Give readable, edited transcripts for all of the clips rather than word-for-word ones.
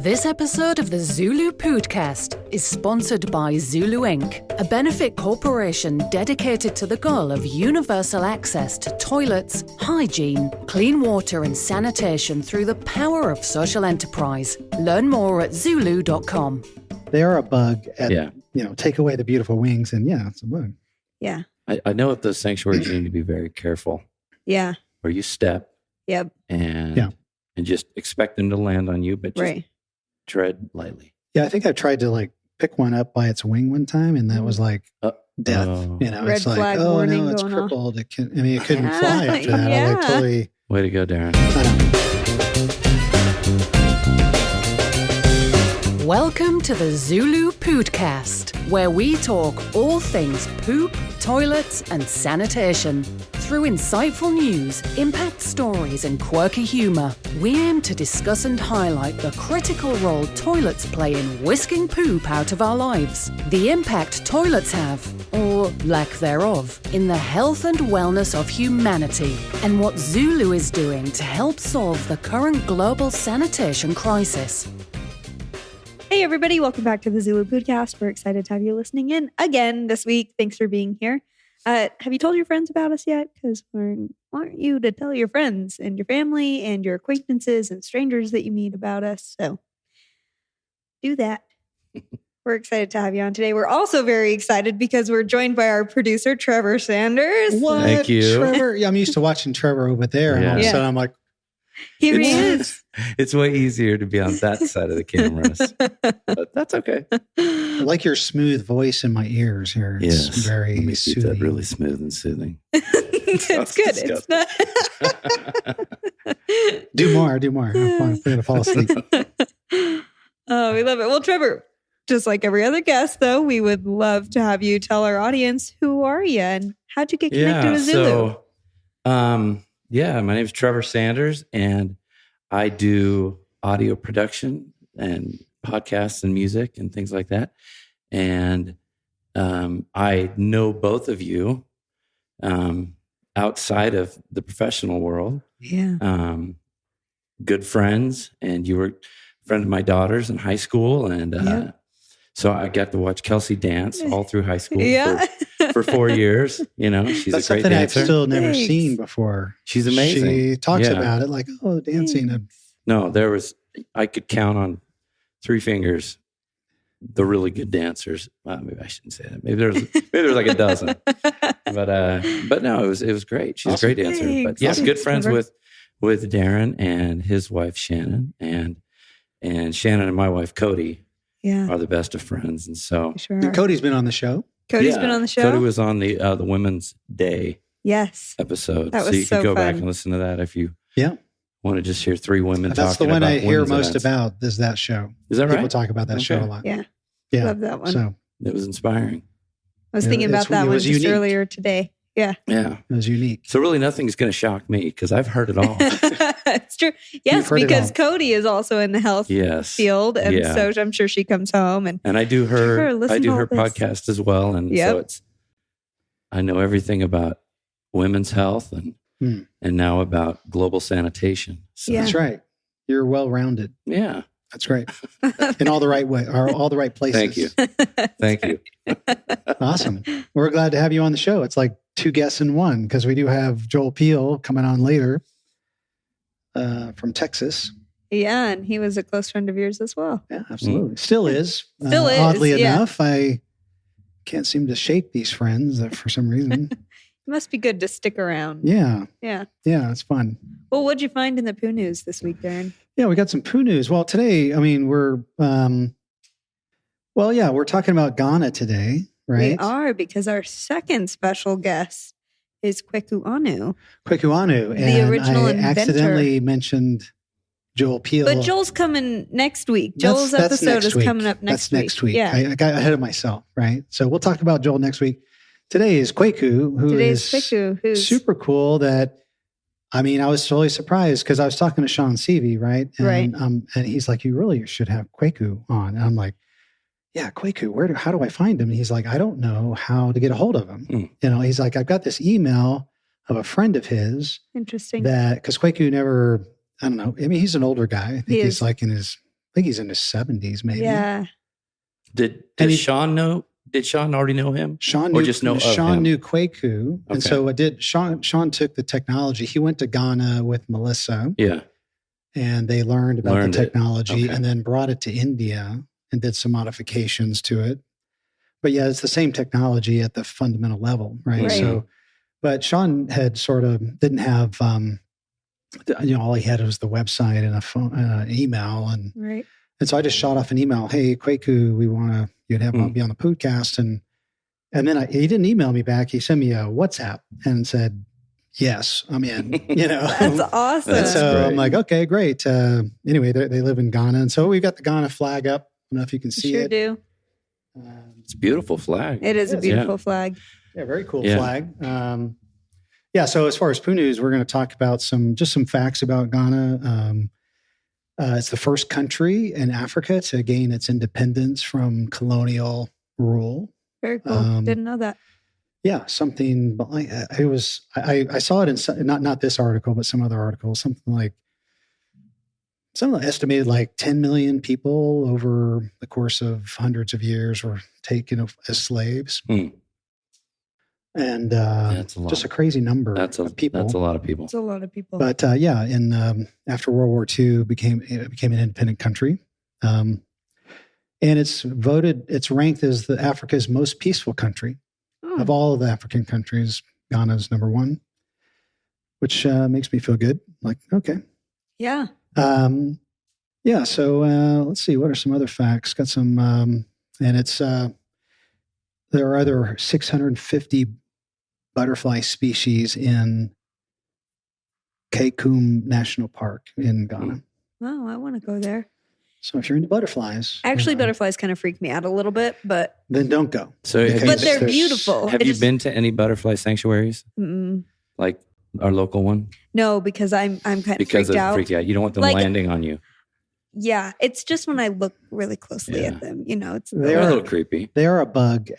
This episode of the ZuLoo Pōōdcast is sponsored by ZuLoo Inc., a benefit corporation dedicated to the goal of universal access to toilets, hygiene, clean water and sanitation through the power of social enterprise. Learn more at ZuLoo.com. They are a bug at, take away the beautiful wings and it's a bug. Yeah. I know at those sanctuaries you need to be very careful. Yeah. Where you step. Yep. And just expect them to land on you, but just tread lightly. Yeah, I think I tried to pick one up by its wing one time, and that was like death. Red it's like, flag oh warning no, it's going off. crippled. It couldn't fly after that. I totally. Way to go, Darren. Welcome to the ZuLoo Pōōdcast, where we talk all things poop, toilets, and sanitation. Through insightful news, impact stories, and quirky humor, we aim to discuss and highlight the critical role toilets play in whisking poop out of our lives, the impact toilets have, or lack thereof, in the health and wellness of humanity, and what ZuLoo is doing to help solve the current global sanitation crisis. Hey everybody, welcome back to the ZuLoo Pōōdcast. We're excited to have you listening in again this week. Thanks for being here. Have you told your friends about us yet? Because we want you to tell your friends and your family and your acquaintances and strangers that you meet about us. So do that. We're excited to have you on today. We're also very excited because we're joined by our producer, Trevor Sanders. What? Thank you. Trevor? Yeah, I'm used to watching Trevor over there, and all of a sudden I'm like, Here he is. It's way easier to be on that side of the cameras. But that's okay. I like your smooth voice in my ears here. It's very Let me keep soothing. that really smooth and soothing. It's good. It's not. Do more. I'm going to fall asleep. Oh, we love it. Well, Trevor, just like every other guest, though, we would love to have you tell our audience, who are you and how'd you get connected with ZuLoo? My name is Trevor Sanders, and I do audio production and podcasts and music and things like that. And I know both of you outside of the professional world. Yeah. Good friends, and you were a friend of my daughter's in high school. And so I got to watch Kelsey dance all through high school for 4 years. She's That's a great something dancer. I've still never seen before. She's amazing. She talks about it like, dancing. No, I could count on 3 fingers the really good dancers. Well, maybe I shouldn't say that. Maybe there's like a dozen. But no, it was great. She's a great dancer. But yeah, good friends with Darren and his wife Shannon, and Shannon and my wife Cody are the best of friends. And so Cody's been on the show. Cody's been on the show. Cody was on the Women's Day episode. That was so you can go fun. back and listen to that if you want to just hear 3 women talking about That's the one I hear most events. about is that show. Is that right? People talk about that show a lot. Yeah. Love that one. So it was inspiring. I was thinking about that one just unique. earlier today. Yeah. Yeah. It was unique. So really nothing's going to shock me because I've heard it all. It's true. Yes, because Cody is also in the health field. And so I'm sure she comes home. And I do her this. podcast as well. And so I know everything about women's health and now about global sanitation. So, That's right. You're well-rounded. Yeah. That's great. In all the right way, or all the right places. Thank you. Thank you. Awesome. We're glad to have you on the show. It's like 2 guests in one because we do have ZuLoo Pōō coming on later from Texas. Yeah, and he was a close friend of yours as well. Yeah, absolutely. Still is. Still is. Oddly enough, I can't seem to shake these friends for some reason. It must be good to stick around. Yeah. Yeah. Yeah, it's fun. Well, what'd you find in the poo news this week, Darren? Yeah, we got some poo news. Well, today, we're talking about Ghana today, right? We are, because our second special guest is Kwaku Anno. Kwaku Anno. The original inventor. I accidentally mentioned ZuLoo Pōō. But Joel's coming next week. Joel's episode is coming up next week. That's next week. Yeah. I got ahead of myself, right? So we'll talk about Joel next week. Today is Kwaku, who's super cool that, I was totally surprised because I was talking to Sean Seavey, right? And he's like, you really should have Kwaku on. And I'm like, yeah, Kwaku, how do I find him? And he's like, I don't know how to get a hold of him. He's like, I've got this email of a friend of his. Interesting. Because Kwaku never, I don't know. He's an older guy. I think he's like in his think he's in his 70s, maybe. Yeah. Did Sean know? Did Sean already know him? Sean or knew, just know Sean of him? knew Kwaku. And so what did Sean took the technology. He went to Ghana with Melissa. Yeah. And they learned about the technology Okay. and then brought it to India and did some modifications to it. But yeah, it's the same technology at the fundamental level, right? So, but Sean had sort of didn't have, all he had was the website and a phone, email, and so I just shot off an email. Hey, Kwaku, we want you'd have be on the Poodcast, and then he didn't email me back. He sent me a WhatsApp and said, yes, I'm in. That's awesome. And so I'm like, okay, great. Anyway, they live in Ghana, and so we've got the Ghana flag up. I don't know if you can see it. Do. It's a beautiful flag. It is a beautiful flag. Yeah, very cool flag. So as far as Poo News, we're going to talk about some facts about Ghana. It's the first country in Africa to gain its independence from colonial rule. Very cool. Didn't know that. Yeah, something like it was. I saw it in not this article, but some other articles. Something estimated like 10 million people over the course of hundreds of years were taken as slaves. And that's just a crazy number of people. That's a lot of people. It's a lot of people. But after World War II, it became an independent country. And it's ranked as Africa's most peaceful country. Of all of the African countries, Ghana's number one, which makes me feel good. Like, okay. Yeah. So let's see. What are some other facts? Got some, and it's, there are other 650 butterfly species in Kekum National Park in Ghana. Oh, I want to go there. So if you're into butterflies. Actually, butterflies kind of freak me out a little bit, but. Then don't go. But they're beautiful. Have you been to any butterfly sanctuaries? Like our local one? No, because I'm kind of freaked out. You don't want them landing on you. Yeah, it's just when I look really closely at them, they're a little creepy. They are a bug.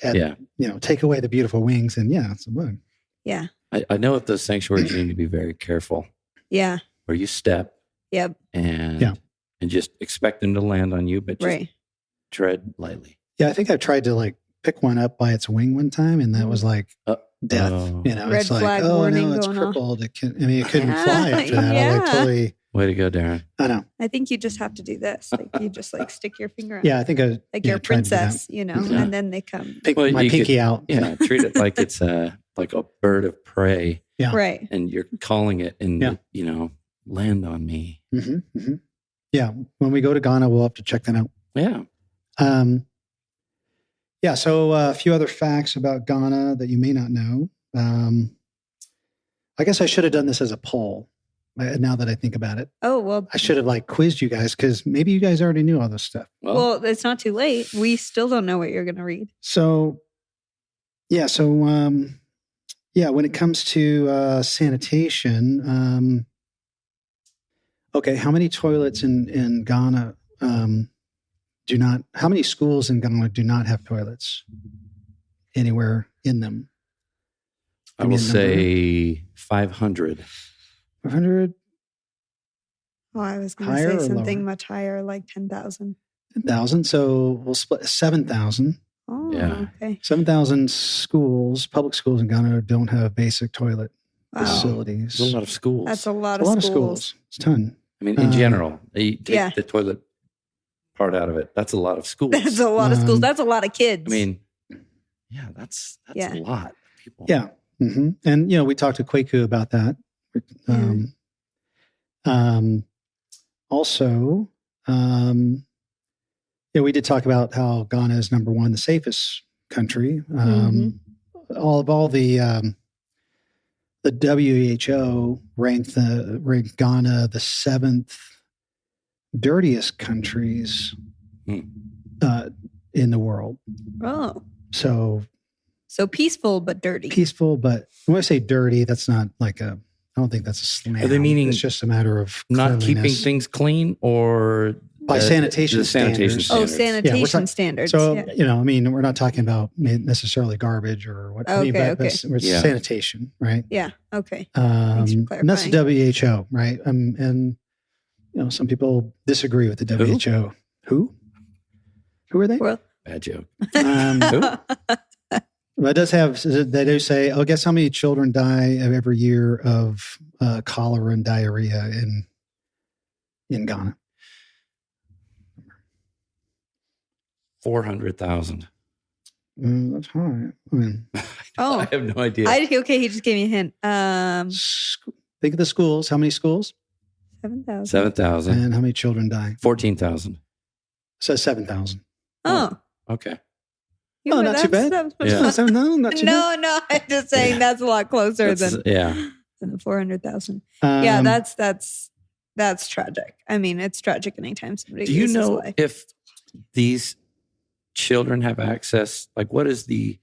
Take away the beautiful wings, and it's a bug. Yeah. I know at those sanctuaries you need to be very careful. Yeah. Where you step. Yep. And just expect them to land on you, but just tread lightly. Yeah, I think I tried to pick one up by its wing one time, and that was like death. Red it's flag warning it's going crippled. It couldn't fly after that. Way to go, Darren. I know. I think you just have to do this. You just stick your finger out. Yeah, I think you're a princess, and then they come. My pinky out. Yeah, treat it like it's like a bird of prey. Yeah. Right. And you're calling it and, land on me. Mm-hmm, mm-hmm. Yeah. When we go to Ghana, we'll have to check that out. Yeah. So a few other facts about Ghana that you may not know. I guess I should have done this as a poll now that I think about it. Oh, well. I should have quizzed you guys because maybe you guys already knew all this stuff. Well, it's not too late. We still don't know what you're going to read. So, when it comes to sanitation, how many toilets in Ghana how many schools in Ghana do not have toilets anywhere in them? I will say 500. 500? Oh, I was going to say something much higher, like 10,000. 10,000. So we'll split 7,000. Oh, yeah. Okay. 7,000 schools, public schools in Ghana don't have basic toilet facilities. That's a lot of schools. That's a lot of schools. It's a ton. I mean, in general, you take the toilet part out of it. That's a lot of schools. That's a lot of schools. That's a lot of kids. I mean, that's a lot of people. Yeah. Mm-hmm. And, we talked to Kwaku about that. Also, we did talk about how Ghana is number one, the safest country. All the WHO ranked Ghana the 7th dirtiest countries in the world. Oh, so peaceful but dirty. Peaceful, but when I say dirty, that's not I don't think that's a slam. Are they meaning it's just a matter of not keeping things clean or by sanitation standards? Oh, sanitation standards. So, we're not talking about necessarily garbage or what. It's sanitation, right? Yeah. Okay. And that's the WHO, right? And some people disagree with the WHO. Who are they? Well, Bad joke. Well, it does have, they do say, guess how many children die every year of cholera and diarrhea in Ghana? 400,000. That's high. I mean, I have no idea. Okay, he just gave me a hint. Think of the schools. How many schools? 7,000. 7,000. And how many children die? 14,000. So 7,000. Oh. Okay. Oh, not too bad. Yeah. No, not too bad. No, I'm just saying that's a lot closer than Yeah. the 400,000. Yeah, that's tragic. I mean, it's tragic anytime somebody Do you loses know life. if these children have access? Like, what is the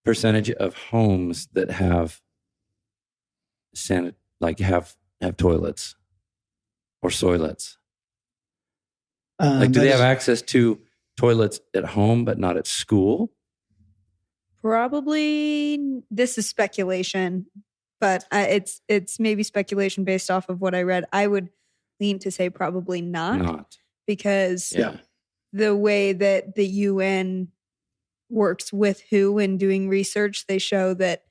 percentage of homes that have have toilets or soilets? Like, do they have access to toilets at home but not at school? Probably, this is speculation, but it's maybe speculation based off of what I read. I would lean to say probably not. Because the way that the UN works with WHO in doing research, they show that,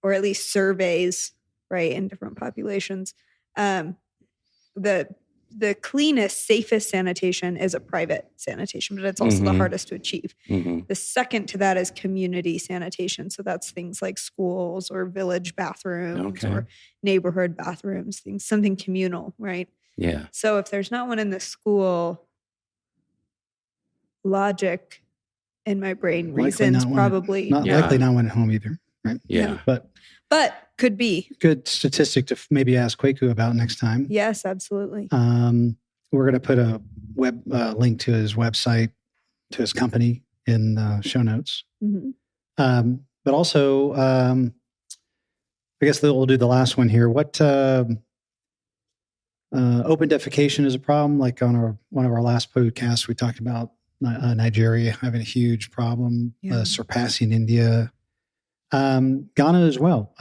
or at least surveys, right, in different populations, the cleanest, safest sanitation is a private sanitation, but it's also the hardest to achieve. Mm-hmm. The second to that is community sanitation. So that's things like schools or village bathrooms or neighborhood bathrooms, something communal, right? Yeah. So if there's not one in the school, logic in my brain reasons probably likely not one at home either, right? Yeah. But could be. Good statistic to maybe ask Kwaku about next time. Yes, absolutely. We're going to put a web link to his website, to his company in the show notes. Mm-hmm. But also, I guess we'll do the last one here. What open defecation is a problem. Like on one of our last podcasts, we talked about Nigeria having a huge problem, surpassing India. Ghana as well.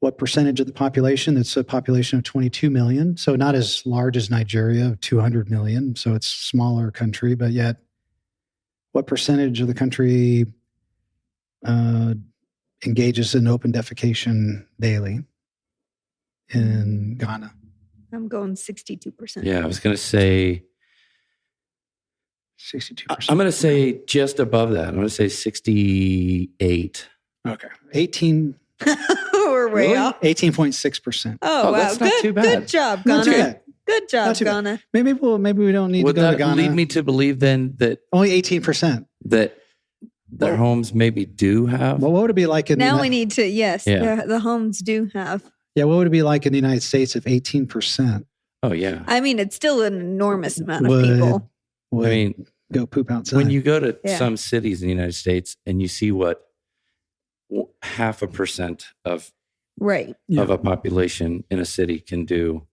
What percentage of the population? It's a population of 22 million. So not as large as Nigeria, 200 million. So it's a smaller country, but yet what percentage of the country engages in open defecation daily in Ghana? I'm going 62%. Yeah, I was going to say 62%. I'm going to say just above that. I'm going to say 68. Okay. 18. We're way off. 18.6%. Oh, wow. That's not too bad. Good job, Ghana. Not too bad. Good job, Ghana. Maybe we don't need to go to Ghana. Would that lead me to believe then that only 18%? That their homes maybe do have? Well, what would it be like in now we need to, the homes do have. Yeah, what would it be like in the United States if 18%? Oh, yeah. I mean, it's still an enormous amount of people. I mean, go poop outside. When you go to some cities in the United States and you see what 0.5% of a population in a city can do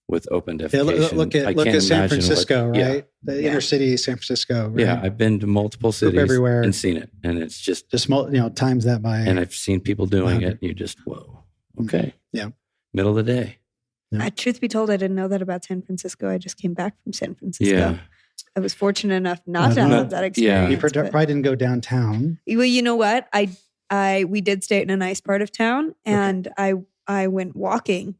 with open defecation. Look at San Francisco, right? The inner city of San Francisco. Right? Yeah, I've been to multiple cities everywhere and seen it, and it's just times that by. And I've seen people doing it. And you just okay, middle of the day. Yeah. Truth be told, I didn't know that about San Francisco. I just came back from San Francisco. Yeah. I was fortunate enough not to have that experience. You probably didn't go downtown. Well, you know what? We did stay in a nice part of town, and I went walking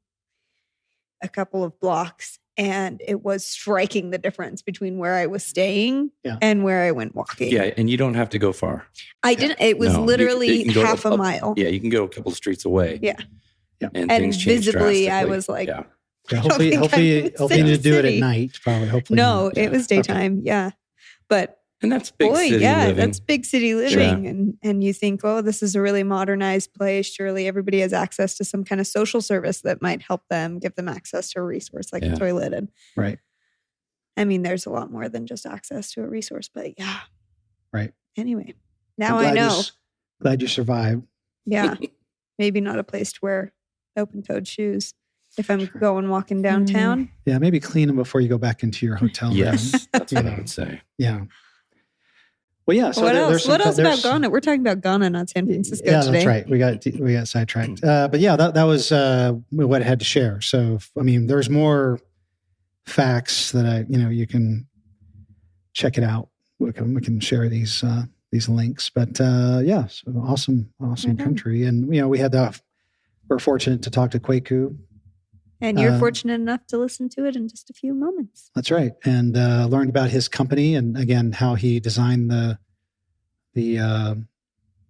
a couple of blocks, and it was striking the difference between where I was staying and where I went walking. Yeah, and you don't have to go far. I didn't. It was literally you can half a mile. Yeah, you can go a couple of streets away. Yeah. And things change visibly, I drastically. was like, hopefully you to do it at night. Probably, hopefully. No, it was daytime. Okay. Yeah, but. And that's big city living. That's big city living. Yeah. And you think, this is a really modernized place. Surely everybody has access to some kind of social service that might help them, give them access to a resource like a toilet. And right. I mean, there's a lot more than just access to a resource, but yeah. Right. Anyway, now I know. Glad you survived. Yeah. Maybe not a place to wear open-toed shoes if I'm going walking downtown. Yeah, maybe clean them before you go back into your hotel room. Yes, that's what I would say. Yeah. Well, yeah. So what else? What else about Ghana? We're talking about Ghana, not San Francisco today. Yeah, that's right. We got sidetracked. But yeah, that was what I had to share. So, I mean, there's more facts that you can check it out. We can share these links. But so awesome country. And we're fortunate to talk to Kwaku. And you're fortunate enough to listen to it in just a few moments. That's right. And learned about his company and again how he designed the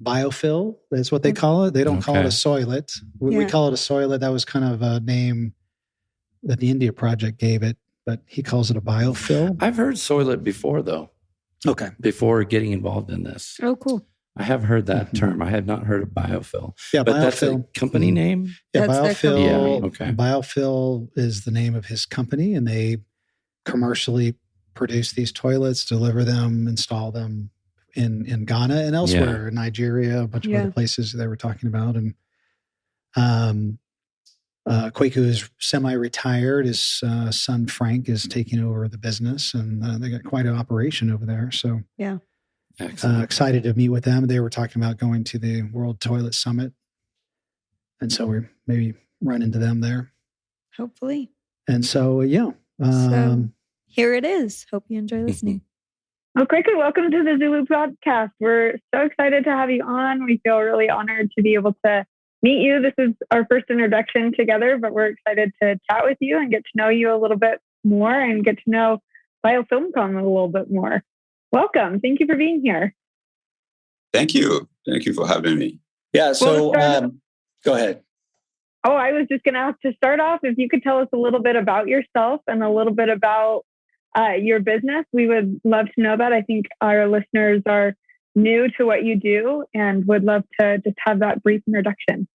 Biofil is what they call it. They don't call it a soilet. We call it a soilet. That was kind of a name that the India Project gave it, but he calls it a Biofil. I've heard soilet before, though. Okay. Before getting involved in this. Oh, cool. I have heard that term. I had not heard of Biofil. Yeah, but Biofil. That's a company name? Yeah, that's Biofil. Yeah, okay. Biofil is the name of his company, and they commercially produce these toilets, deliver them, install them in Ghana and elsewhere, Nigeria, a bunch of other places they were talking about. And Kwaku is semi-retired. His son Frank is taking over the business, and they got quite an operation over there. So yeah. Excited to meet with them. They were talking about going to the World Toilet Summit. And so we maybe run into them there. Hopefully. And so, so here it is. Hope you enjoy listening. Well, Kwaku, welcome to the ZuLoo Pōōdcast. We're so excited to have you on. We feel really honored to be able to meet you. This is our first introduction together, but we're excited to chat with you and get to know you a little bit more and get to know BiofilmCom a little bit more. Welcome. Thank you for being here. Thank you. Thank you for having me. Yeah. So go ahead. Oh, I was just going to ask to start off, if you could tell us a little bit about yourself and a little bit about your business. We would love to know that. I think our listeners are new to what you do and would love to just have that brief introduction.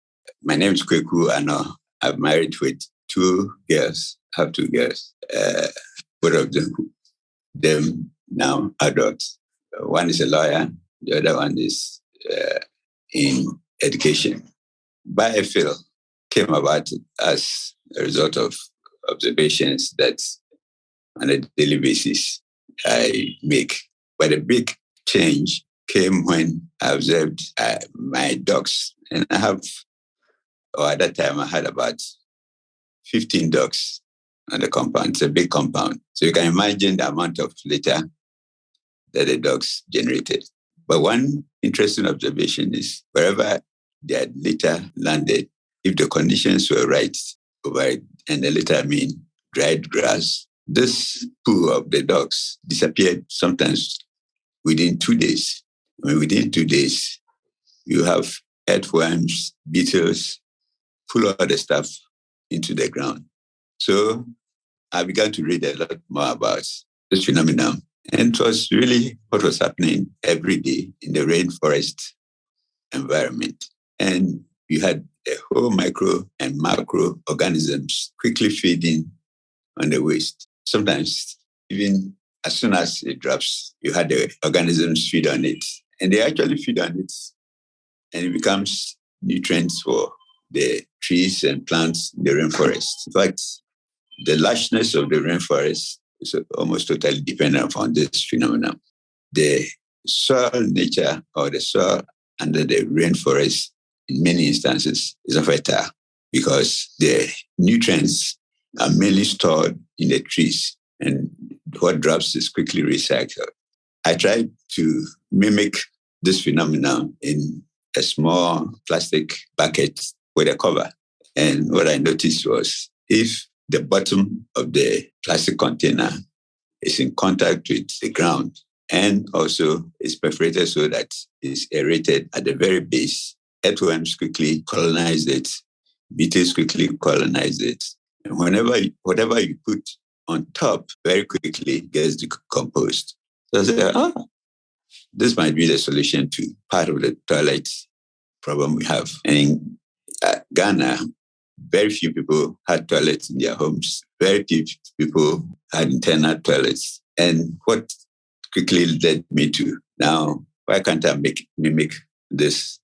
My name is Kwaku Anno. I'm married with 2 girls. I have 2 girls. Both of them now adults. One is a lawyer. The other one is in education. Biofil came about as a result of observations that on a daily basis I make. But a big change came when I observed my dogs. And at that time I had about 15 dogs on the compound. It's a big compound. So you can imagine the amount of litter that the dogs generated. But one interesting observation is wherever their litter landed, if the conditions were right over it, and the litter dried grass, this poo of the dogs disappeared sometimes within 2 days. Within 2 days, you have earthworms, beetles, pull all the stuff into the ground. So I began to read a lot more about this phenomenon. And it was really what was happening every day in the rainforest environment. And you had a whole micro and macro organisms quickly feeding on the waste. Sometimes, even as soon as it drops, you had the organisms feed on it. And they actually feed on it. And it becomes nutrients for the trees and plants in the rainforest. In fact, the lushness of the rainforest is almost totally dependent on this phenomenon. The soil nature or the soil under the rainforest in many instances is fertile because the nutrients are mainly stored in the trees and what drops is quickly recycled. I tried to mimic this phenomenon in a small plastic bucket with a cover. And what I noticed was if the bottom of the plastic container is in contact with the ground and also is perforated so that it's aerated at the very base, earthworms quickly colonize it, beetles quickly colonize it. And whatever you put on top very quickly gets decomposed. So I said, this might be the solution to part of the toilet problem we have. And in Ghana, very few people had toilets in their homes. Very few people had internal toilets. And what quickly led me to, now, why can't I mimic this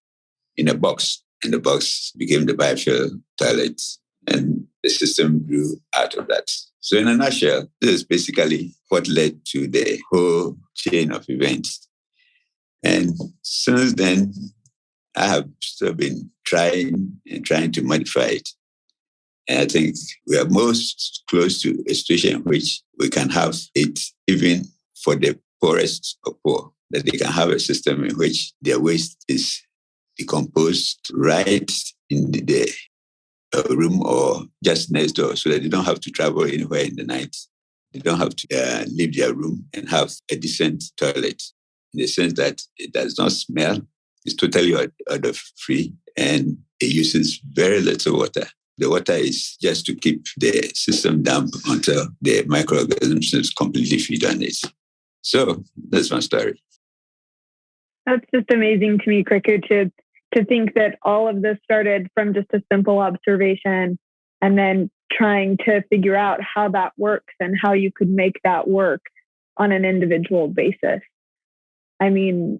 in a box? And the box became the Biofil toilet. And the system grew out of that. So in a nutshell, this is basically what led to the whole chain of events. And since then, I have still been trying to modify it. And I think we are most close to a situation in which we can have it even for the poorest or poor, that they can have a system in which their waste is decomposed right in the room or just next door, so that they don't have to travel anywhere in the night. They don't have to leave their room and have a decent toilet, in the sense that it does not smell, it's totally odor-free, and it uses very little water. The water is just to keep the system damp until the microorganisms completely feed on it. So that's my story. That's just amazing to me, Kwaku, to think that all of this started from just a simple observation and then trying to figure out how that works and how you could make that work on an individual basis. I mean,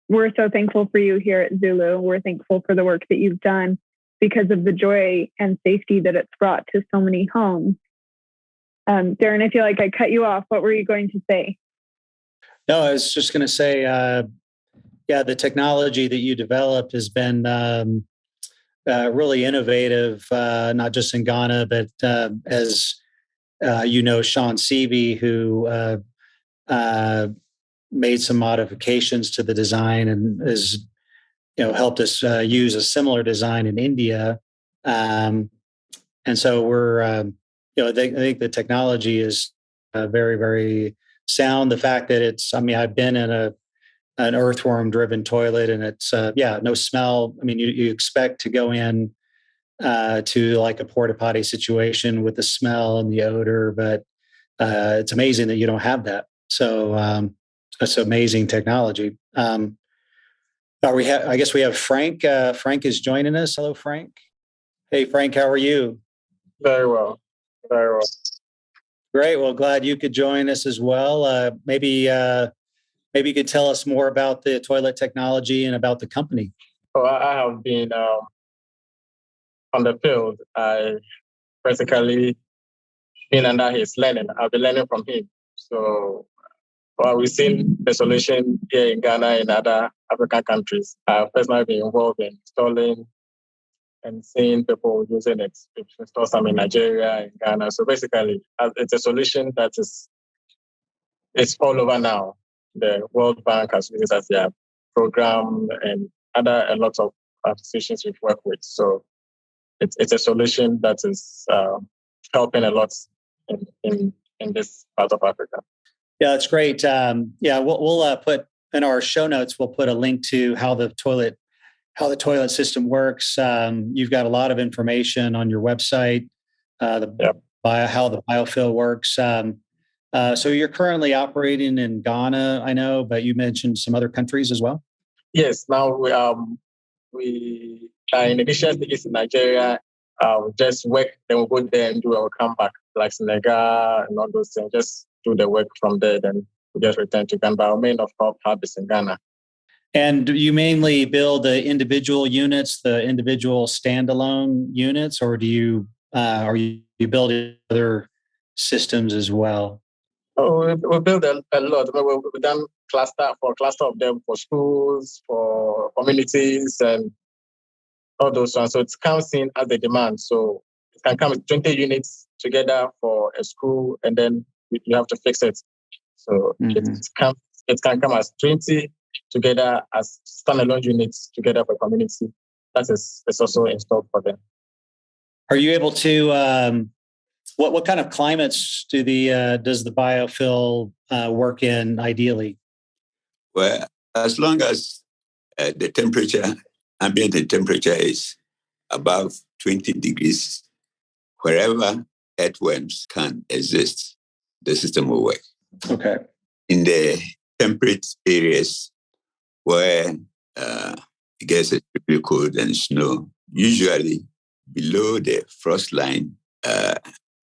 we're so thankful for you here at ZuLoo. We're thankful for the work that you've done because of the joy and safety that it's brought to so many homes. Darren, I feel like I cut you off. What were you going to say? No, I was just going to say, the technology that you developed has been really innovative, not just in Ghana, but as Sean Seavey, who made some modifications to the design and has helped us use a similar design in India. And so we're, I think the technology is very, very sound. The fact that I've been in an earthworm-driven toilet, and it's no smell. I mean, you expect to go in to like a porta potty situation with the smell and the odor, but it's amazing that you don't have that. So that's amazing technology. I guess we have Frank. Frank is joining us. Hello, Frank. Hey, Frank, how are you? Very well. Very well. Great. Well, glad you could join us as well. Maybe you could tell us more about the toilet technology and about the company. I have been on the field. I basically been under his learning. I've been learning from him. So we've seen the solution here in Ghana and other African countries. I've personally been involved in installing and seeing people using it. We've installed some in Nigeria and Ghana. So basically, it's a solution that it's all over now. The World Bank has used it as their program and a lot of associations we've worked with. So it's a solution that is helping a lot in this part of Africa. Yeah, that's great. We'll put in our show notes. We'll put a link to how the toilet system works. You've got a lot of information on your website. How the Biofil works. So you're currently operating in Ghana, I know, but you mentioned some other countries as well. Yes. Now we are in initial stages in Nigeria. Just work, then we'll go there and we'll come back, like Senegal and all those things. Just do the work from there, then we just return to Ghana. But our main hub is in Ghana. And do you mainly build the individual units, the individual standalone units, or do you are you building other systems as well? Oh, we build a lot. We've done cluster of them for schools, for communities, and all those ones. So it comes in as the demand. So it can come with 20 units together for a school, and then you have to fix it. So it can come as 20 together as standalone units together for community. It's also installed for them. Are you able to? What kind of climates does the Biofil work in ideally? Well, as long as the ambient temperature is above 20 degrees, wherever earthworms can exist, the system will work. Okay. In the temperate areas where it gets extremely cold and snow, usually below the frost line,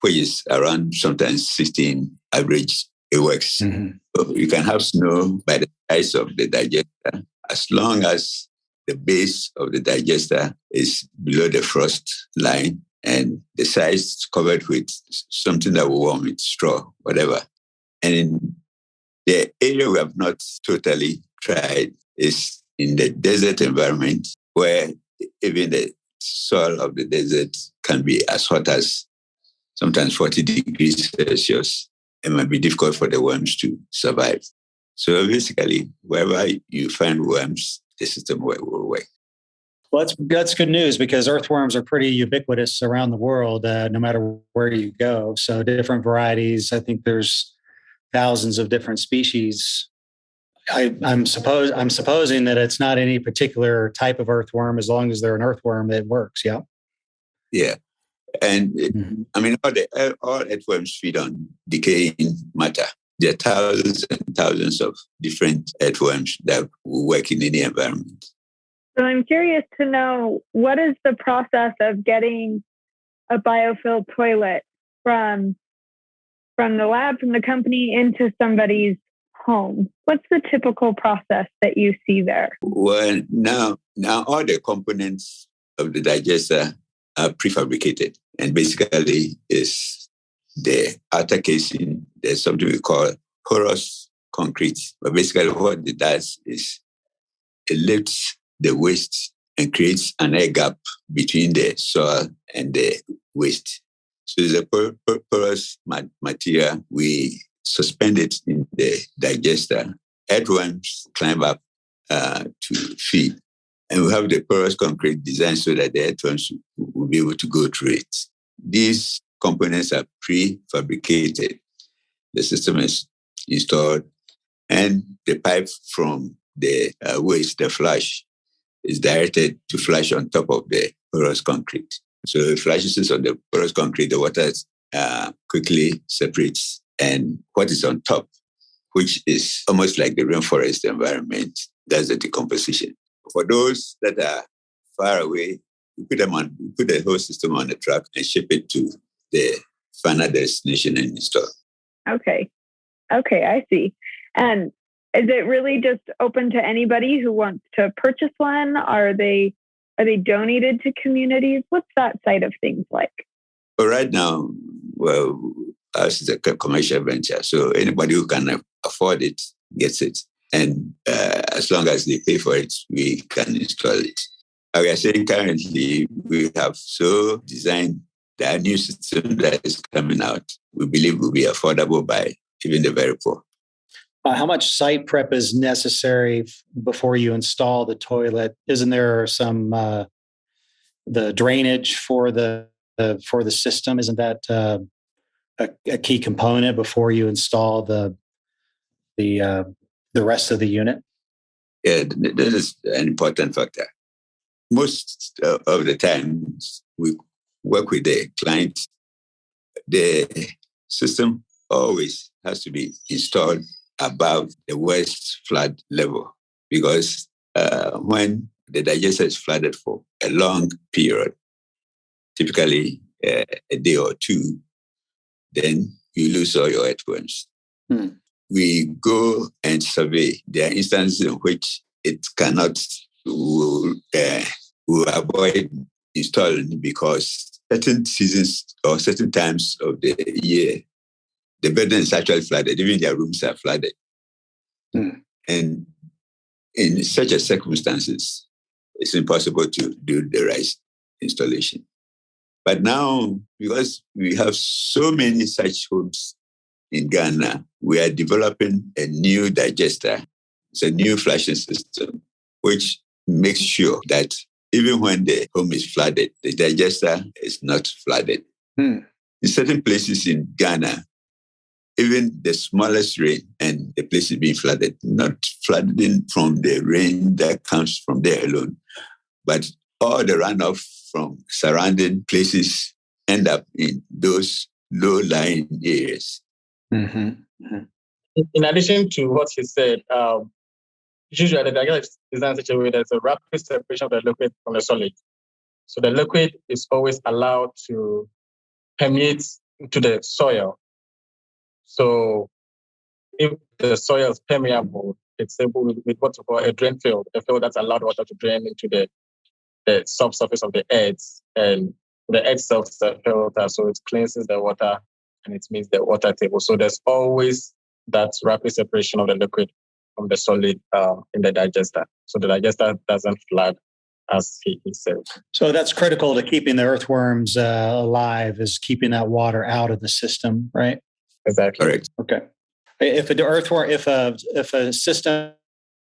which is around sometimes 16 average, it works. Mm-hmm. So you can have snow by the size of the digester, as long as the base of the digester is below the frost line and the size covered with something that will warm it, straw, whatever. And in the area we have not totally tried is in the desert environment, where even the soil of the desert can be as hot as sometimes 40 degrees Celsius. It might be difficult for the worms to survive. So basically, wherever you find worms, the system will work. Well, that's good news because earthworms are pretty ubiquitous around the world, no matter where you go. So different varieties. I think there's thousands of different species. I'm supposing that it's not any particular type of earthworm. As long as they're an earthworm, it works. Yeah. Yeah, and all earthworms feed on decaying matter. There are thousands and thousands of different earthworms that work in any environment. So I'm curious to know, what is the process of getting a biofil toilet from the lab, from the company, into somebody's home? What's the typical process that you see there? Well, now all the components of the digester are prefabricated, and basically is the outer casing. There's something we call porous concrete, but basically what it does is it lifts the waste and creates an air gap between the soil and the waste. So it's a porous material. We suspend it in the digester. Earthworms climb up to feed. And we have the porous concrete designed so that the earthworms will be able to go through it. These components are prefabricated. The system is installed, and the pipe from the waste, the flush, is directed to flush on top of the porous concrete. So it flushes on the porous concrete, the water quickly separates, and what is on top, which is almost like the rainforest environment, that's the decomposition. For those that are far away, we put the whole system on a truck and ship it to the final destination and install. Okay, I see. And is it really just open to anybody who wants to purchase one? Are they donated to communities? What's that side of things like? But right now, well, ours is a commercial venture, so anybody who can afford it gets it. And as long as they pay for it, we can install it. Like I said, currently, we have so designed the new system that is coming out, we believe will be affordable by even the very poor. How much site prep is necessary before you install the toilet? Isn't there some the drainage for the system? Isn't that a key component before you install the rest of the unit? Yeah, this is an important factor. Most of the time, we work with the client. The system always has to be installed above the waste flood level, because when the digester is flooded for a long period, typically a day or two, then you lose all your earthworms. We go and survey. There are instances in which it cannot, will avoid installing because certain seasons or certain times of the year, the building is actually flooded. Even their rooms are flooded. And in such a circumstances, it's impossible to do the right installation. But now, because we have so many such homes in Ghana, we are developing a new digester. It's a new flushing system, which makes sure that even when the home is flooded, the digester is not flooded. In certain places in Ghana, even the smallest rain and the place is being flooded, not flooding from the rain that comes from there alone, but all the runoff from surrounding places end up in those low-lying areas. In addition to what he said, usually the digester is designed in such a way that there's a rapid separation of the liquid from the solid. So the liquid is always allowed to permeate into the soil. So if the soil is permeable, it's able with what we call a drain field, a field that's allowed water to drain into the subsurface of the earth, and the earth serves the filter, so it cleanses the water and it meets the water table. So there's always that rapid separation of the liquid from the solid in the digester. So the digester doesn't flood, as he said. So that's critical to keeping the earthworms alive, is keeping that water out of the system, right? Exactly. Correct. Okay. If a system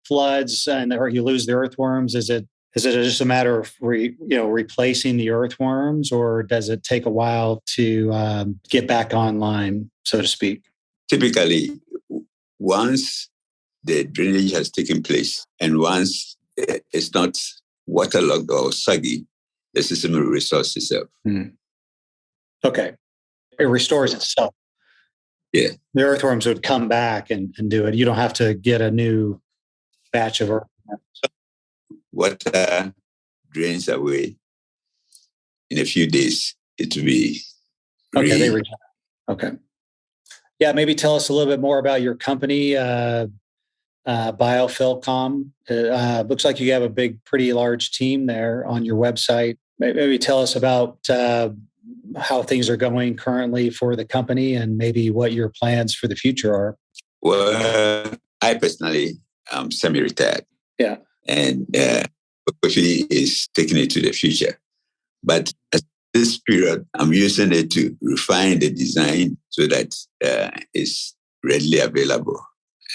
floods or you lose the earthworms, is it just a matter of replacing the earthworms, or does it take a while to get back online, so to speak? Typically, once the drainage has taken place and once it's not waterlogged or soggy, the system will restore itself. Okay. It restores itself. Yeah. The earthworms would come back and do it. You don't have to get a new batch of earthworms. Water drains away. In a few days, it will be okay. They return. Okay. Yeah, maybe tell us a little bit more about your company, Biofil. Looks like you have a pretty large team there on your website. Maybe tell us about how things are going currently for the company and maybe what your plans for the future are. Well, I personally am semi-retired. Yeah. And hopefully is taking it to the future. But at this period, I'm using it to refine the design so that it's readily available.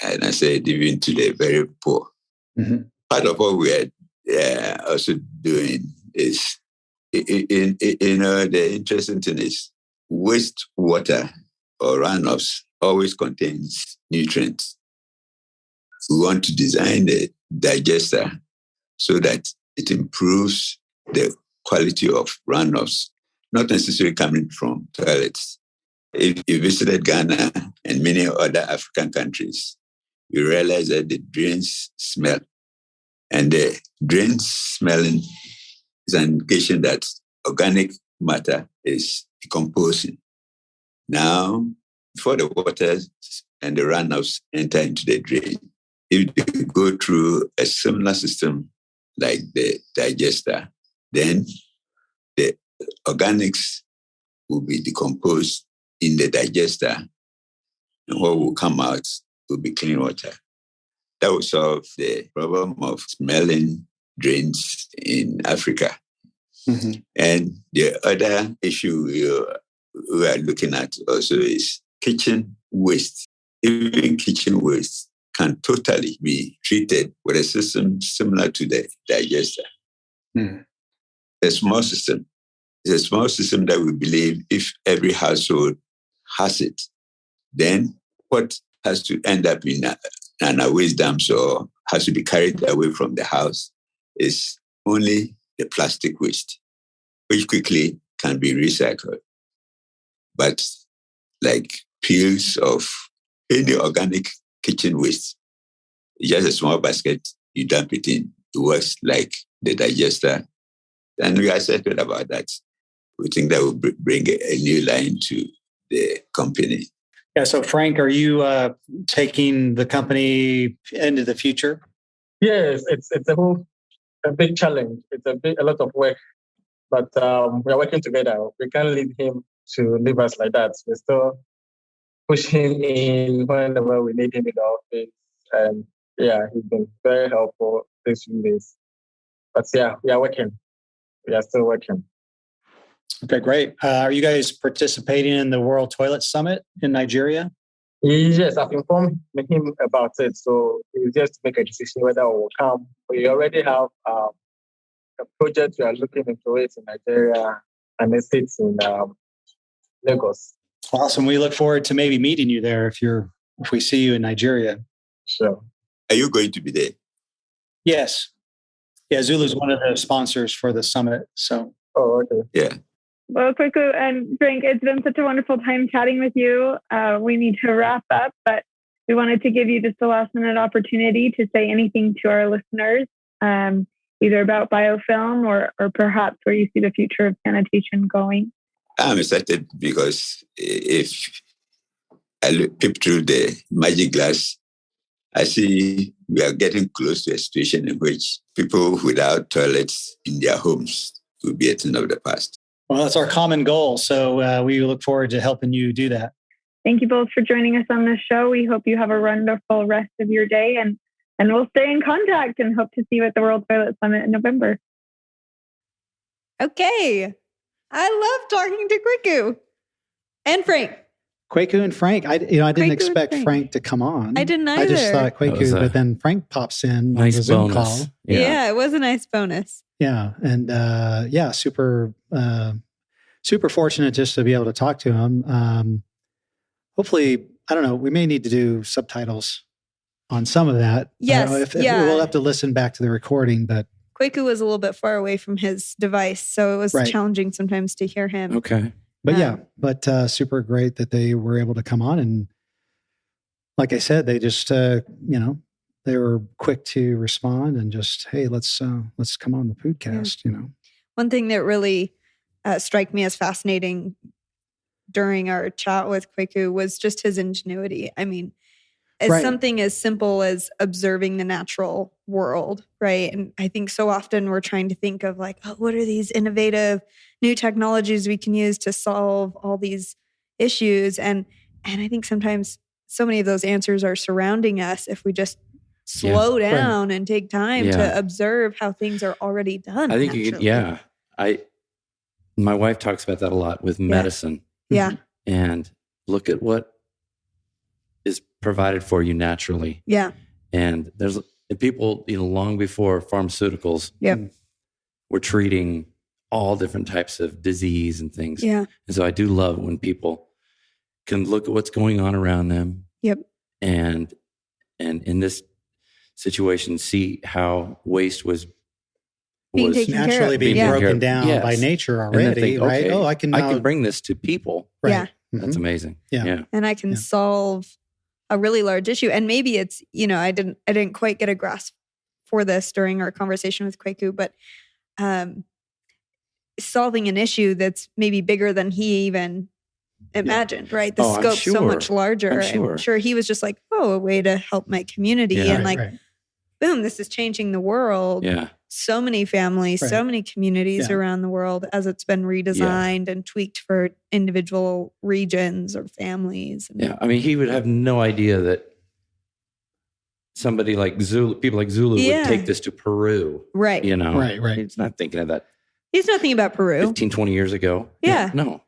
And I said, even to the very poor. Mm-hmm. Part of what we are also doing is, the interesting thing is wastewater or runoffs always contains nutrients. We want to design the digester so that it improves the quality of runoffs, not necessarily coming from toilets. If you visited Ghana and many other African countries, you realize that the drains smell. And the drains smelling is an indication that organic matter is decomposing. Now, before the water and the runoffs enter into the drain, if they go through a similar system like the digester, then the organics will be decomposed in the digester, and what will come out will be clean water. That will solve the problem of smelling drains in Africa. Mm-hmm. And the other issue we are looking at also is kitchen waste. Even kitchen waste can totally be treated with a system similar to the digester. Mm. A small system. It's a small system that we believe if every household has it, then what has to end up in a waste dump or has to be carried away from the house is only the plastic waste, which quickly can be recycled. But like peels of any organic kitchen waste, just a small basket, you dump it in. It works like the digester. And we are excited about that. We think that will bring a new line to the company. Yeah. So, Frank, are you taking the company into the future? Yes, it's a big challenge. It's a lot of work, but we are working together. We can't leave him to leave us like that. We still push him in whenever we need him in the office. And yeah, he's been very helpful these few days. But yeah, we are working. We are still working. Okay, great. Are you guys participating in the World Toilet Summit in Nigeria? Yes, I've informed him about it. So he's just to make a decision whether we will come. We already have a project we are looking into it in Nigeria, and it sits in Lagos. Awesome. We look forward to maybe meeting you there if we see you in Nigeria. Sure. Are you going to be there? Yes. Yeah, ZuLoo is one of the sponsors for the summit. So. Oh, okay. Yeah. Well, Kwaku and Frank, it's been such a wonderful time chatting with you. We need to wrap up, but we wanted to give you just a last minute opportunity to say anything to our listeners, either about biofilm or perhaps where you see the future of sanitation going. I'm excited because if I peep through the magic glass, I see we are getting close to a situation in which people without toilets in their homes will be a thing of the past. Well, that's our common goal. So we look forward to helping you do that. Thank you both for joining us on this show. We hope you have a wonderful rest of your day and we'll stay in contact and hope to see you at the World Toilet Summit in November. Okay. I love talking to Kwaku and Frank. Kwaku and Frank. I didn't expect Frank to come on. I didn't either. I just thought Kwaku, but then Frank pops in nice on the Zoom bonus. call. Yeah, it was a nice bonus. Yeah, and super fortunate just to be able to talk to him. Hopefully, I don't know. We may need to do subtitles on some of that. Yes, if we'll have to listen back to the recording, but Kwaku was a little bit far away from his device, so it was challenging sometimes to hear him. Okay. But super great that they were able to come on. And like I said, they just, they were quick to respond and just, hey, let's come on the Poodcast, One thing that really struck me as fascinating during our chat with Kwaku was just his ingenuity. I mean, something as simple as observing the natural world, right? And I think so often we're trying to think of like, oh, what are these innovative new technologies we can use to solve all these issues? And I think sometimes so many of those answers are surrounding us if we just slow down and take time to observe how things are already done. I think my wife talks about that a lot with medicine. Yeah. And look at what is provided for you naturally. Yeah. And there's people, long before pharmaceuticals were treating all different types of disease and things. Yeah. And so I do love when people can look at what's going on around them. Yep. And in this situation, see how waste was naturally being broken down by nature already, think, right? Okay, I can bring this to people. Right. Yeah. That's amazing. Yeah. And I can solve a really large issue. And maybe it's, I didn't quite get a grasp for this during our conversation with Kwaku, but solving an issue that's maybe bigger than he even imagined, right? The scope's so much larger. I'm sure he was just like, a way to help my community. And boom, this is changing the world. Yeah. So many families, so many communities around the world as it's been redesigned and tweaked for individual regions or families. I mean, he would have no idea that somebody like people like ZuLoo would take this to Peru. Right. Right. He's not thinking of that. He's not thinking about Peru. 15, 20 years ago. Yeah. No.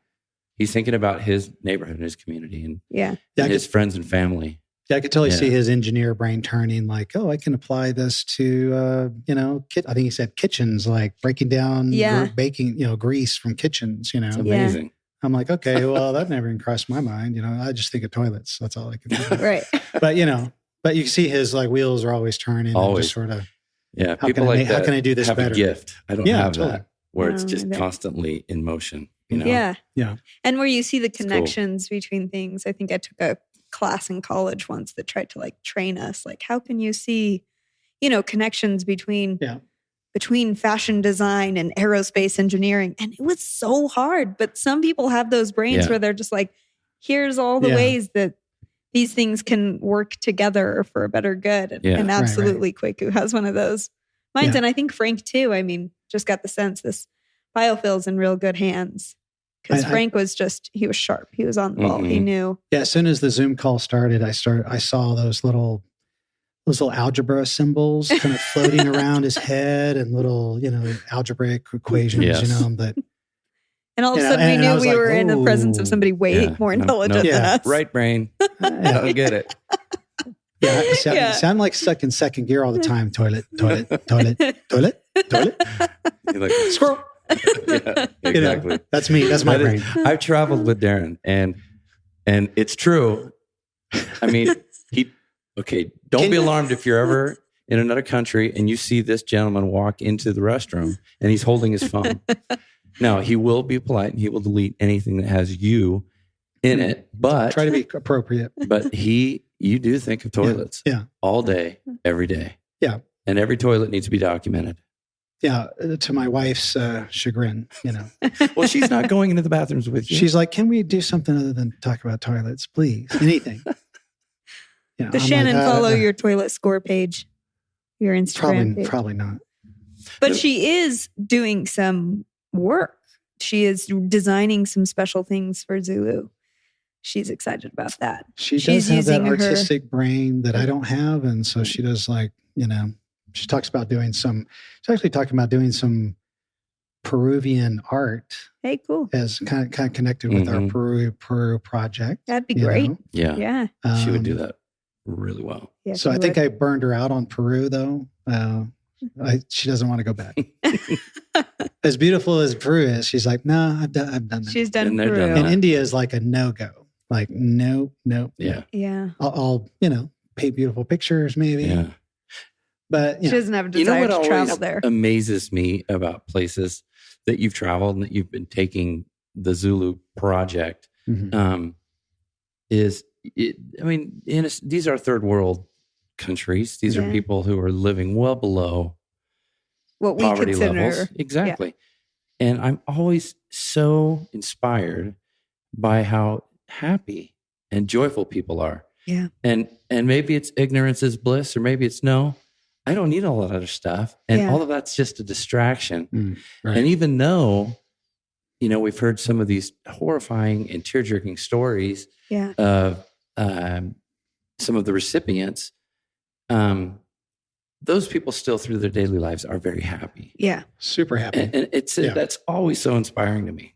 He's thinking about his neighborhood and his community and his friends and family. Yeah, I could totally see his engineer brain turning like, I can apply this to, I think he said kitchens, like breaking down baking, grease from kitchens, It's amazing. I'm like, okay, well, that never even crossed my mind. I just think of toilets. That's all I can think of. Right. But you see his like wheels are always turning. And just sort of, people like that how can I do this have better? A gift. I don't have totally. that where it's just constantly in motion. Yeah. Yeah. And where you see the connections between things. I think I took a class in college once that tried to like train us. Like, how can you see, connections between fashion design and aerospace engineering? And it was so hard. But some people have those brains where they're just like, here's all the ways that these things can work together for a better good. And absolutely Kwaku has one of those minds. And I think Frank too. I mean, just got the sense this Biofil's in real good hands. Because Frank was he was sharp. He was on the ball. He knew. Yeah. As soon as the Zoom call started, I saw those little algebra symbols kind of floating around his head and little, algebraic equations, But and all of a sudden we knew we were in the presence of somebody way more intelligent than us. Right brain. I don't get it. You sound like stuck in second gear all the time. Toilet, toilet, toilet, toilet, toilet. You're like, squirrel. Yeah, exactly. That's me. That's my brain. I've traveled with Darren and it's true. I mean, don't be alarmed if you're ever in another country and you see this gentleman walk into the restroom and he's holding his phone. Now, he will be polite and he will delete anything that has you in it, but try to be appropriate. But you do think of toilets all day, every day. Yeah. And every toilet needs to be documented. Yeah, to my wife's chagrin, Well, she's not going into the bathrooms with you. She's like, can we do something other than talk about toilets, please? Anything. Does Shannon follow your toilet score page? Your Instagram page? Probably not. But she is doing some work. She is designing some special things for ZuLoo. She's excited about that. She's have that artistic brain that I don't have. And so she does she's actually talking about doing some Peruvian art. Hey, cool. As kind of connected with our Peru project. That'd be great. know? Yeah. She would do that really well. Yeah, So I think I burned her out on Peru, though. She doesn't want to go back. As beautiful as Peru is, she's like, no, I've done that. She's done Peru. Peru. And India is like a no-go. Like, no. Yeah. Yeah. I'll paint beautiful pictures maybe. Yeah. But she doesn't have a desire to travel there. Amazes me about places that you've traveled and that you've been taking the ZuLoo project these are third world countries. These are people who are living well below what we poverty consider levels. Exactly. Yeah. And I'm always so inspired by how happy and joyful people are. Yeah. And maybe it's ignorance is bliss, or maybe it's no, I don't need all that other stuff. And all of that's just a distraction. Right. And even though, we've heard some of these horrifying and tear-jerking stories of some of the recipients, those people still through their daily lives are very happy. Yeah. Super happy. And that's always so inspiring to me.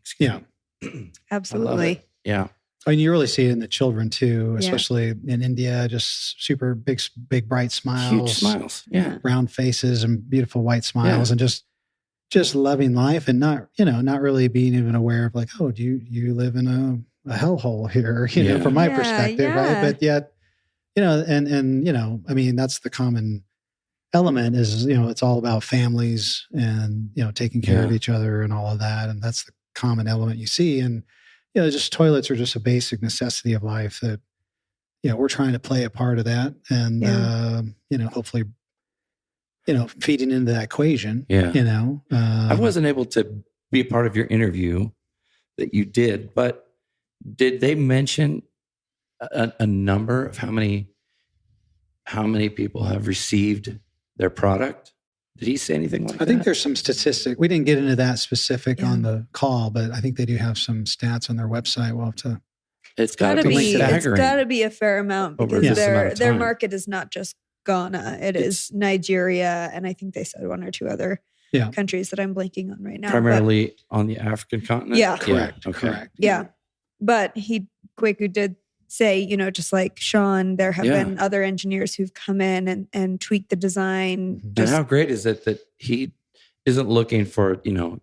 Absolutely. Yeah. I mean, you really see it in the children too, especially in India, just super big, bright smiles. Huge smiles. Yeah. Round faces and beautiful white smiles and just loving life and not really being even aware of like, oh, do you live in a hellhole here, from my perspective, right? But yet, I mean, that's the common element is, it's all about families and, taking care of each other and all of that. And that's the common element you see. And, just toilets are just a basic necessity of life that, we're trying to play a part of that and, hopefully, feeding into that equation, I wasn't able to be a part of your interview that you did, but did they mention a number of how many people have received their product? Did he say anything like that? I think there's some statistic. We didn't get into that specific on the call, but I think they do have some stats on their website. We'll have to. It's got to be a fair amount because their market is not just Ghana. It's Nigeria, and I think they said one or two other countries that I'm blanking on right now. Primarily on the African continent? Yeah. Correct. Okay. Correct. Yeah. But Kwaku did say, just like Sean, there have been other engineers who've come in and tweaked the design. And how great is it that he isn't looking for,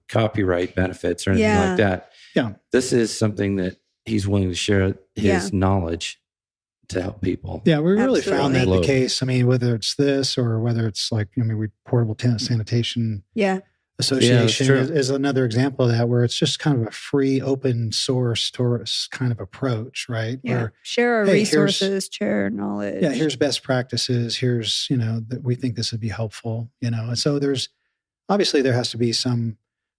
copyright benefits or anything like that? Yeah. This is something that he's willing to share his knowledge to help people. Yeah, we really found that the case. I mean, whether it's this or whether it's like, Portable Sanitation Association is another example of that, where it's just kind of a free, open source kind of approach, right? Yeah. Where, share our resources, share knowledge. Yeah, here's best practices. Here's, that we think this would be helpful, And so there has to be some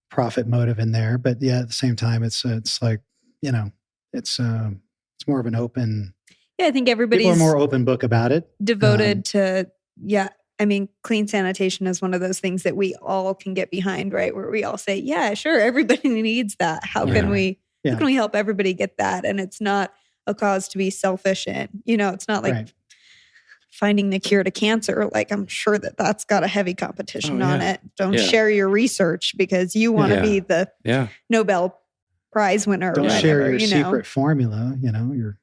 profit motive in there, but at the same time, it's like, it's more of an open. Yeah, I think everybody's people are more open book about it. Devoted to, I mean, clean sanitation is one of those things that we all can get behind, right? Where we all say, yeah, sure, everybody needs that. How can we help everybody get that? And it's not a cause to be selfish in. It's not like finding the cure to cancer. Like, I'm sure that's got a heavy competition on it. Don't share your research because you want to be the Nobel Prize winner. Don't share your secret formula, Well,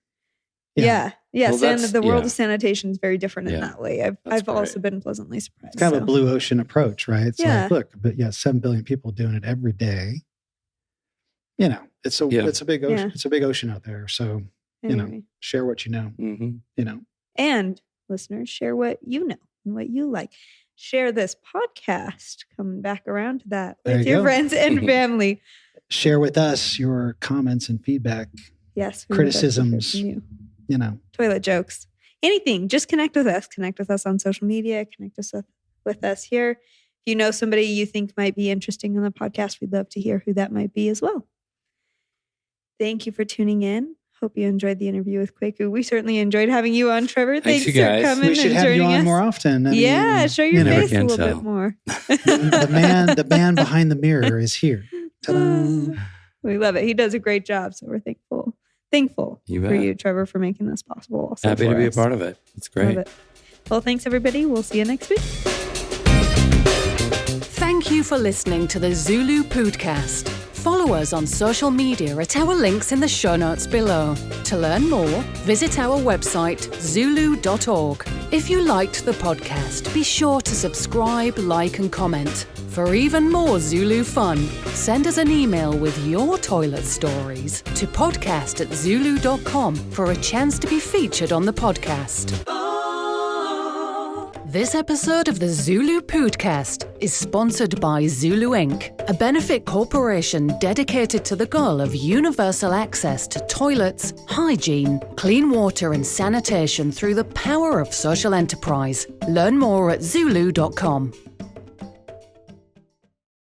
the world of sanitation is very different in that way. I've also been pleasantly surprised. It's kind of a blue ocean approach, right? It's like, look, but 7 billion people doing it every day. It's a big ocean. It's a big ocean out there. So, share what you know. Mm-hmm. And listeners, share what you know and what you like. Share this podcast, coming back around to that, with your friends and family. Share with us your comments and feedback. Yes. Criticisms. Toilet jokes. Anything. Just connect with us. Connect with us on social media. Connect us with us here. If you know somebody you think might be interesting on the podcast, we'd love to hear who that might be as well. Thank you for tuning in. Hope you enjoyed the interview with Kwaku. We certainly enjoyed having you on, Trevor. Thanks for coming and joining us. We should have you on more often. Show your face a little bit more. The man behind the mirror is here. Ta-da. We love it. He does a great job, so we're thankful for you, Trevor, for making this possible. Also happy to be a part of it. It's great. Well, thanks, everybody. We'll see you next week. Thank you for listening to the ZuLoo Pōōdcast. Follow us on social media at our links in the show notes below. To learn more, visit our website, ZuLoo.org. If you liked the podcast, be sure to subscribe, like, and comment. For even more ZuLoo fun, send us an email with your toilet stories to podcast@zuloo.com for a chance to be featured on the podcast. This episode of the ZuLoo Pōōdcast is sponsored by ZuLoo Inc., a benefit corporation dedicated to the goal of universal access to toilets, hygiene, clean water and sanitation through the power of social enterprise. Learn more at ZuLoo.com.